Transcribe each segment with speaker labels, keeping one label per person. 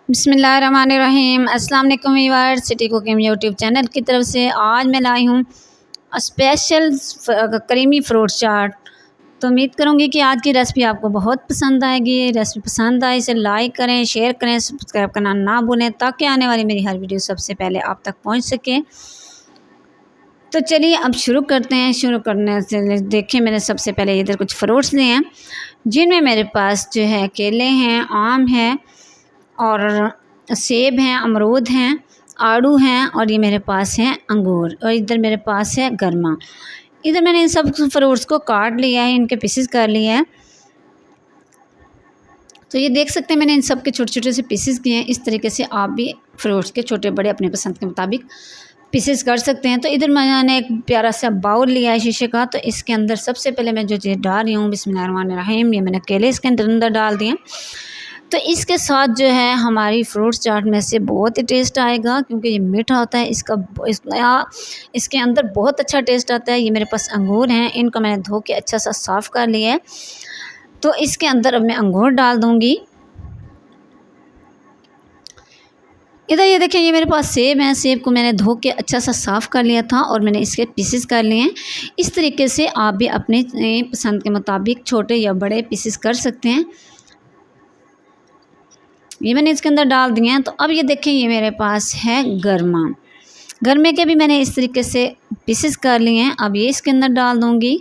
Speaker 1: बिस्मिल्लाहिर्रहमानिर्रहीम। अस्सलाम वालेकुम viewers, city cooking YouTube channel की तरफ से आज मैं लाई हूँ स्पेशल क्रीमी फ्रूट चाट। तो उम्मीद करूँगी कि आज की रेसिपी आपको बहुत पसंद आएगी। रेसिपी पसंद आए इसे लाइक करें, शेयर करें, सब्सक्राइब करना ना भूलें ताकि आने वाली मेरी हर वीडियो सबसे पहले आप तक पहुँच सके। तो चलिए अब शुरू करते हैं। शुरू करने से देखिए, मैंने सबसे पहले इधर कुछ फ्रूट्स लिए हैं जिनमें मेरे पास जो है केले हैं, आम है और सेब हैं, अमरूद हैं, आड़ू हैं और ये मेरे पास हैं अंगूर और इधर मेरे पास है गरमा। इधर मैंने इन सब फ्रूट्स को काट लिया है, इनके पीसेस कर लिए हैं। तो ये देख सकते हैं मैंने इन सब के छोटे छोटे से पीसेस किए हैं। इस तरीके से आप भी फ्रूट्स के छोटे बड़े अपने पसंद के मुताबिक पीसेस कर सकते हैं। तो इधर मैंने एक प्यारा सा बाउल लिया है शीशे का। तो इसके अंदर सबसे पहले मैं जो चीज़ डाल रही हूँ, बिस्मिल्लाहिर्रहमानिर्रहीम, ये मैंने केले इसके अंदर डाल दिए। तो इसके साथ जो है हमारी फ्रूट चाट में से बहुत ही टेस्ट आएगा क्योंकि ये मीठा होता है। इसके अंदर बहुत अच्छा टेस्ट आता है। ये मेरे पास अंगूर हैं, इनको मैंने धो के अच्छा सा साफ़ कर लिया है। तो इसके अंदर अब मैं अंगूर डाल दूँगी। इधर ये देखिए, ये मेरे पास सेब है। सेब को मैंने धो के अच्छा सा साफ़ कर लिया था और मैंने इसके पीसेस कर लिए हैं। इस तरीके से आप भी अपने पसंद के मुताबिक छोटे या बड़े पीसेस कर सकते हैं। ये मैंने इसके अंदर डाल दिए हैं। तो अब ये देखें, ये मेरे पास है गरमा। गरमे के भी मैंने इस तरीके से पीसेस कर लिए हैं। अब ये इसके अंदर डाल दूँगी,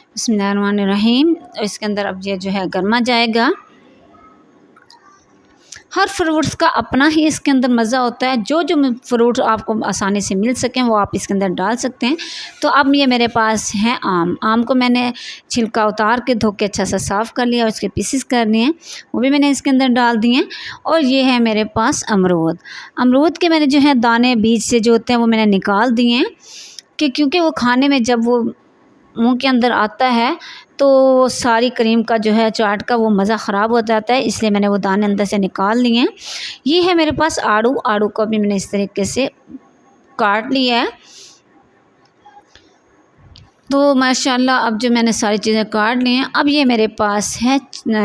Speaker 1: बिस्मिल्लाहिर्रहमानिर्रहीम। और इसके अंदर अब ये जो है गरमा जाएगा। हर फ्रूट्स का अपना ही इसके अंदर मज़ा होता है। जो जो फ्रूट आपको आसानी से मिल सकें वो आप इसके अंदर डाल सकते हैं। तो अब ये मेरे पास है आम। आम को मैंने छिलका उतार के धो के अच्छा सा साफ़ कर लिया और इसके पीसेस कर लिए हैं, वो भी मैंने इसके अंदर डाल दिए। और ये है मेरे पास अमरूद। अमरूद के मैंने जो है दाने बीज से जो होते हैं वो मैंने निकाल दिए हैं कि क्योंकि वो खाने में जब वो मुंह के अंदर आता है तो सारी क्रीम का जो है चाट का वो मज़ा ख़राब हो जाता है, इसलिए मैंने वो दाने अंदर से निकाल लिए हैं। ये है मेरे पास आड़ू। आड़ू को भी मैंने इस तरीके से काट लिया है। तो माशाल्लाह अब जो मैंने सारी चीज़ें काट ली हैं, अब ये मेरे पास है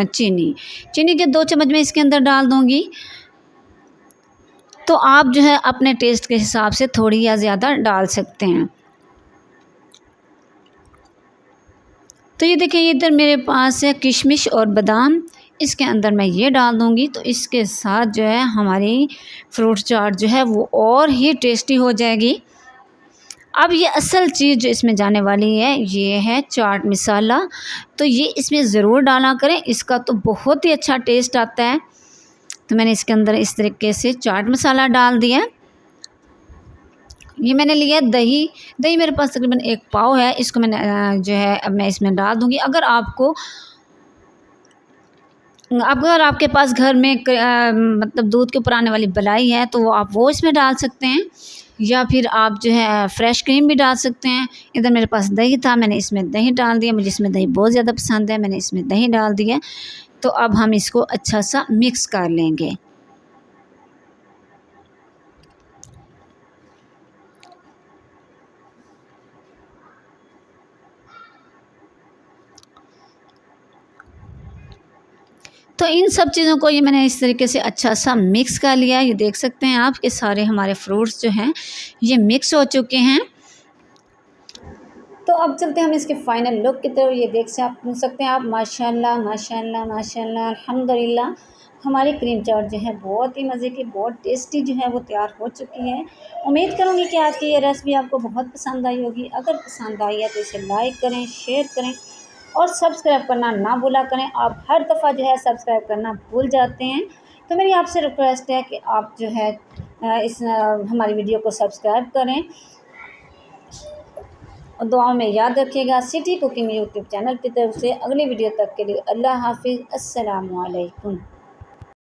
Speaker 1: चीनी। चीनी के 2 चम्मच मैं इसके अंदर डाल दूँगी। तो आप जो है अपने टेस्ट के हिसाब से थोड़ी या ज़्यादा डाल सकते हैं। तो ये देखिए, इधर मेरे पास है किशमिश और बादाम, इसके अंदर मैं ये डाल दूँगी। तो इसके साथ जो है हमारी फ्रूट चाट जो है वो और ही टेस्टी हो जाएगी। अब ये असल चीज़ जो इसमें जाने वाली है ये है चाट मसाला। तो ये इसमें ज़रूर डाला करें, इसका तो बहुत ही अच्छा टेस्ट आता है। तो मैंने इसके अंदर इस तरीके से चाट मसाला डाल दिया। ये मैंने लिया दही। दही मेरे पास तकरीबन 1 पाव है। इसको मैंने जो है अब मैं इसमें डाल दूँगी। अगर आपके पास घर में मतलब दूध के ऊपर आने वाली मलाई है तो वो इसमें डाल सकते हैं, या फिर आप जो है फ्रेश क्रीम भी डाल सकते हैं। इधर मेरे पास दही था, मैंने इसमें दही डाल दिया। मुझे इसमें दही बहुत ज़्यादा पसंद है, मैंने इसमें दही डाल दिया। तो अब हम इसको अच्छा सा मिक्स कर लेंगे। तो इन सब चीज़ों को ये मैंने इस तरीके से अच्छा सा मिक्स कर लिया। ये देख सकते हैं आप कि सारे हमारे फ्रूट्स जो हैं ये मिक्स हो चुके हैं। तो अब चलते हैं हम इसके फाइनल लुक की तरफ। ये देख सकते हैं आप, माशाल्लाह माशाल्लाह माशाल्लाह, अल्हम्दुलिल्लाह, हमारी क्रीम चाट जो है बहुत ही मज़े की, बहुत टेस्टी जो है वो तैयार हो चुकी है। उम्मीद करूँगी कि आज की ये रेसिपी आपको बहुत पसंद आई होगी। अगर पसंद आई है तो इसे लाइक करें, शेयर करें और सब्सक्राइब करना ना भूला करें। आप हर दफ़ा जो है सब्सक्राइब करना भूल जाते हैं। तो मेरी आपसे रिक्वेस्ट है कि आप जो है हमारी वीडियो को सब्सक्राइब करें और दुआओं में याद रखिएगा। सिटी कुकिंग यूट्यूब चैनल की तरफ से अगली वीडियो तक के लिए अल्लाह हाफिज़, अस्सलामु अलैकुम।